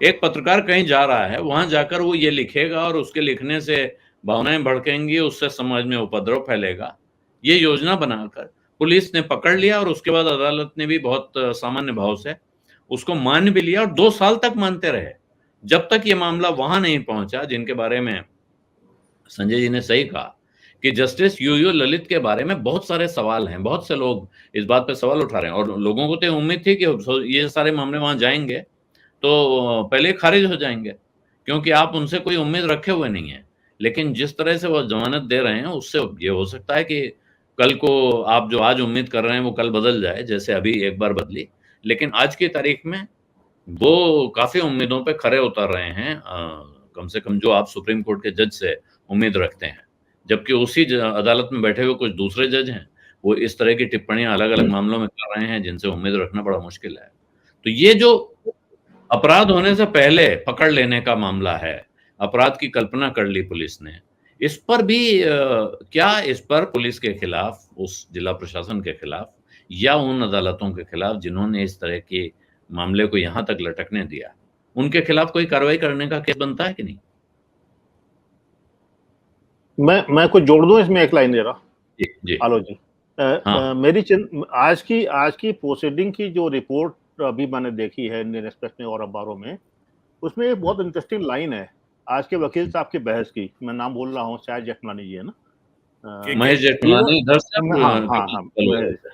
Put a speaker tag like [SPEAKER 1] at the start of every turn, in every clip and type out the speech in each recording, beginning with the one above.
[SPEAKER 1] एक पत्रकार कहीं जा रहा है, वहां जाकर वो ये लिखेगा और उसके लिखने से भावनाएं भड़केंगी, उससे समाज में उपद्रव फैलेगा। ये योजना बनाकर पुलिस ने पकड़ लिया और उसके बाद अदालत ने भी बहुत सामान्य भाव से उसको मान भी लिया और 2 साल तक मानते रहे। जब तक ये मामला वहां नहीं पहुंचा जिनके बारे में संजय जी ने सही कहा कि जस्टिस यूयू ललित के बारे में बहुत सारे सवाल हैं, बहुत से लोग इस बात पे सवाल उठा रहे हैं और लोगों को तो उम्मीद थी कि ये सारे मामले वहां जाएंगे तो पहले ही खारिज हो जाएंगे, क्योंकि आप उनसे कोई उम्मीद रखे हुए नहीं है। लेकिन जिस तरह से वो जमानत दे रहे हैं, उससे ये हो सकता है कि कल को आप जो आज उम्मीद कर रहे हैं, वो कल बदल जाए, जैसे अभी एक बार बदली। लेकिन आज की तारीख में वो काफ़ी उम्मीदों पे खरे उतर रहे हैं, कम से कम जो आप सुप्रीम कोर्ट के जज से उम्मीद रखते हैं। जबकि उसी अदालत में बैठे हुए कुछ दूसरे जज हैं, वो इस तरह की टिप्पणियां अलग-अलग मामलों में कर रहे हैं, जिनसे उम्मीद रखना बड़ा मुश्किल है। तो ये जो अपराध होने से पहले पकड़ लेने का मामला है, अपराध की कल्पना कर ली पुलिस ने, इस पर भी क्या इस पर पुलिस के खिलाफ, उस जिला प्रशासन के खिलाफ या उन अदालतों के खिलाफ जिन्होंने इस तरह के मामले को यहां तक लटकने दिया, उनके खिलाफ कोई कार्रवाई करने का केस बनता है कि नहीं?
[SPEAKER 2] मैं कुछ जोड़ दूं इसमें, एक लाइन दे रहा।
[SPEAKER 1] जी जी
[SPEAKER 2] आलोक जी,
[SPEAKER 1] हाँ
[SPEAKER 2] मेरी आज की प्रोसीडिंग की जो रिपोर्ट अभी मैंने देखी है इंडियन एक्सप्रेस में और अखबारों में, उसमें एक बहुत इंटरेस्टिंग लाइन है आज के वकील साहब की बहस की। मैं नाम बोल रहा हूँ, शायद जेठमलानी जी है ना,
[SPEAKER 1] महेश जेठमलानी इधर से
[SPEAKER 2] हाँ हाँ हाँ,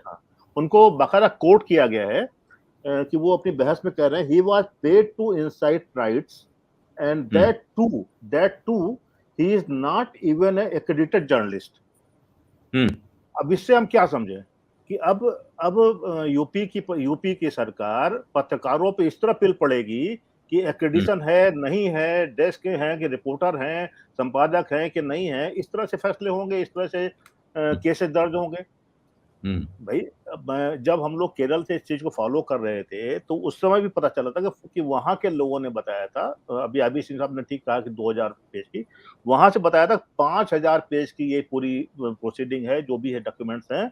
[SPEAKER 2] हाँ, उनको बाकायदा कोट किया गया है कि वो अपनी बहस में कह रहे हैं, he was paid to incite riots and that too he is not even a accredited journalist. अब इससे हम क्या समझे कि अब यूपी की सरकार पत्रकारों पे इस तरह पिल पड़ेगी कि एक्रेडिशन है नहीं है, डेस्क है कि रिपोर्टर हैं, संपादक हैं कि नहीं है, इस तरह से फैसले होंगे, इस तरह से केसेस दर्ज होंगे। भाई जब हम लोग केरल से इस चीज को फॉलो कर रहे थे तो उस समय भी पता चला था कि वहां के लोगों ने बताया था, अभी आबी सिंह साहब ने ठीक कहा कि 2000 पेज की, वहां से बताया था 5000 पेज की ये पूरी प्रोसीडिंग है, जो भी है डॉक्यूमेंट्स हैं,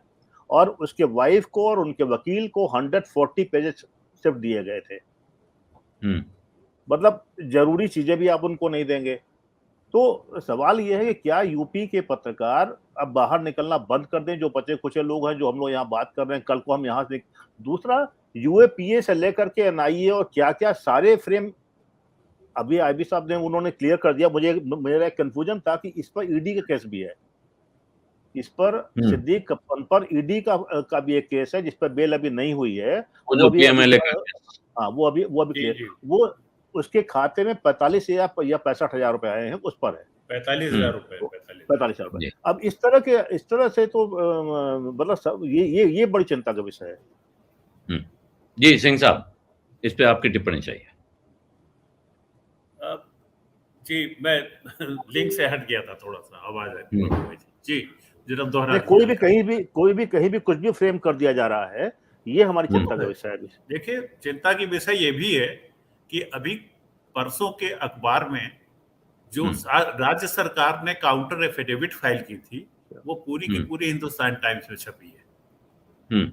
[SPEAKER 2] और उसके वाइफ को और उनके वकील को 140 पेजेस सिर्फ दिए गए थे। मतलब जरूरी चीजें भी आप उनको नहीं देंगे। तो सवाल यह है कि क्या यूपी के पत्रकार अब बाहर निकलना बंद कर दें, जो बचे कुछ लोग हैं जो हम लोग यहाँ बात कर रहे हैं, कल को हम यहाँ से। दूसरा, यूएपीए से लेकर के एनआईए और क्या क्या सारे फ्रेम अभी आईबी साहब ने उन्होंने क्लियर कर दिया। मेरा एक कंफ्यूजन था कि इस पर ईडी का केस भी है, इस पर सिद्दीक कप्पन पर ईडी का भी एक केस है जिस पर बेल अभी नहीं हुई है। वो अभी क्लियर, वो उसके खाते में 45 या 65,000 रुपए आए हैं, उस पर है
[SPEAKER 3] 45,000
[SPEAKER 2] रुपए। अब इस तरह से तो मतलब ये बड़ी चिंता का विषय है।
[SPEAKER 1] जी सिंह साहब, इस पे आपकी टिप्पणी चाहिए।
[SPEAKER 3] जी, मैं लिंक से हट गया था, थोड़ा सा आवाज आई जी, जरा दोहरा।
[SPEAKER 2] कोई भी कहीं भी कुछ भी फ्रेम कर दिया जा रहा है, ये हमारी चिंता का विषय है।
[SPEAKER 3] देखिए, चिंता की विषय ये भी है कि अभी परसों के अखबार में जो राज्य सरकार ने काउंटर एफिडेविट फाइल की थी, वो पूरी की पूरी हिंदुस्तान टाइम्स में छपी है।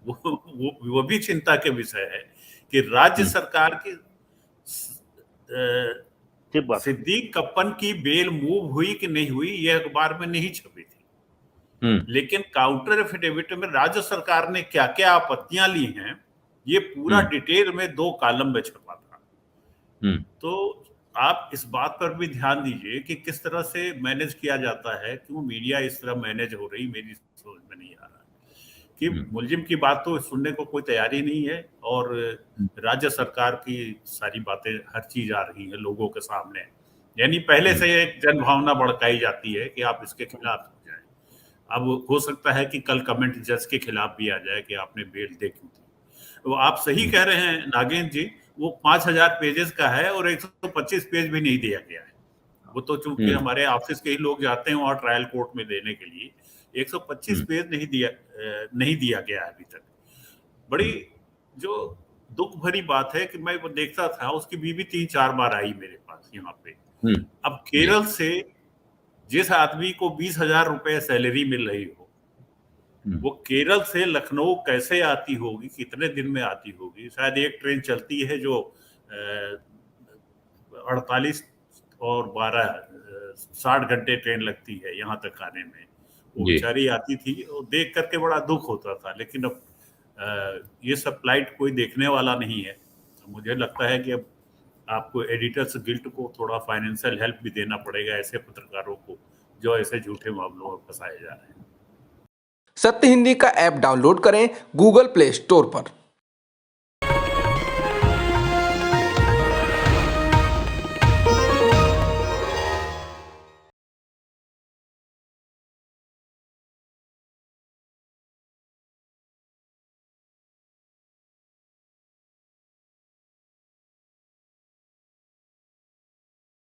[SPEAKER 3] वो भी चिंता के विषय है कि राज्य सरकार की सिद्दीक कप्पन की बेल मूव हुई कि नहीं हुई, यह अखबार में नहीं छपी थी। लेकिन काउंटर एफिडेविट में राज्य सरकार ने क्या क्या आपत्तियां ली हैं, ये पूरा डिटेल में 2 कॉलम में छपा था। तो आप इस बात पर भी ध्यान दीजिए कि किस तरह से मैनेज किया जाता है, क्यों मीडिया इस तरह मैनेज हो रही, मेरी समझ में नहीं आ रहा कि मुलजिम की बात तो सुनने को कोई तैयारी नहीं है, और राज्य सरकार की सारी बातें, हर चीज आ रही है लोगों के सामने। यानी पहले से एक जन भावना भड़काई जाती है कि आप इसके खिलाफ हो जाए। अब हो सकता है कि कल कमेंट जज के खिलाफ भी आ जाए कि आपने बेल दे क्यों थी। तो आप सही कह रहे हैं नागेंद्र जी, वो 5000 पेजेस का है और 125 पेज भी नहीं दिया गया है। वो तो चूंकि हमारे ऑफिस के ही लोग जाते हैं वहां ट्रायल कोर्ट में देने के लिए, 125 पेज नहीं दिया गया अभी तक। बड़ी जो दुख भरी बात है कि मैं वो देखता था, उसकी बीवी 3-4 बार आई मेरे पास यहाँ पे। अब केरल से जिस आदमी को 20,000 रुपए सैलरी मिल रही हो, वो केरल से लखनऊ कैसे आती होगी, कितने दिन में आती होगी? शायद एक ट्रेन चलती है जो 48 और 60 घंटे ट्रेन लगती है यहाँ तक आने में। वो बेचारी आती थी, वो देख करके बड़ा दुख होता था। लेकिन अब ये सब फ्लाइट कोई देखने वाला नहीं है। तो मुझे लगता है कि अब आपको एडिटर्स गिल्ड को थोड़ा फाइनेंशियल हेल्प भी देना पड़ेगा ऐसे पत्रकारों को जो ऐसे झूठे मामलों में फंसाए जा रहे हैं।
[SPEAKER 4] सत्य हिंदी का ऐप डाउनलोड करें गूगल प्ले स्टोर पर।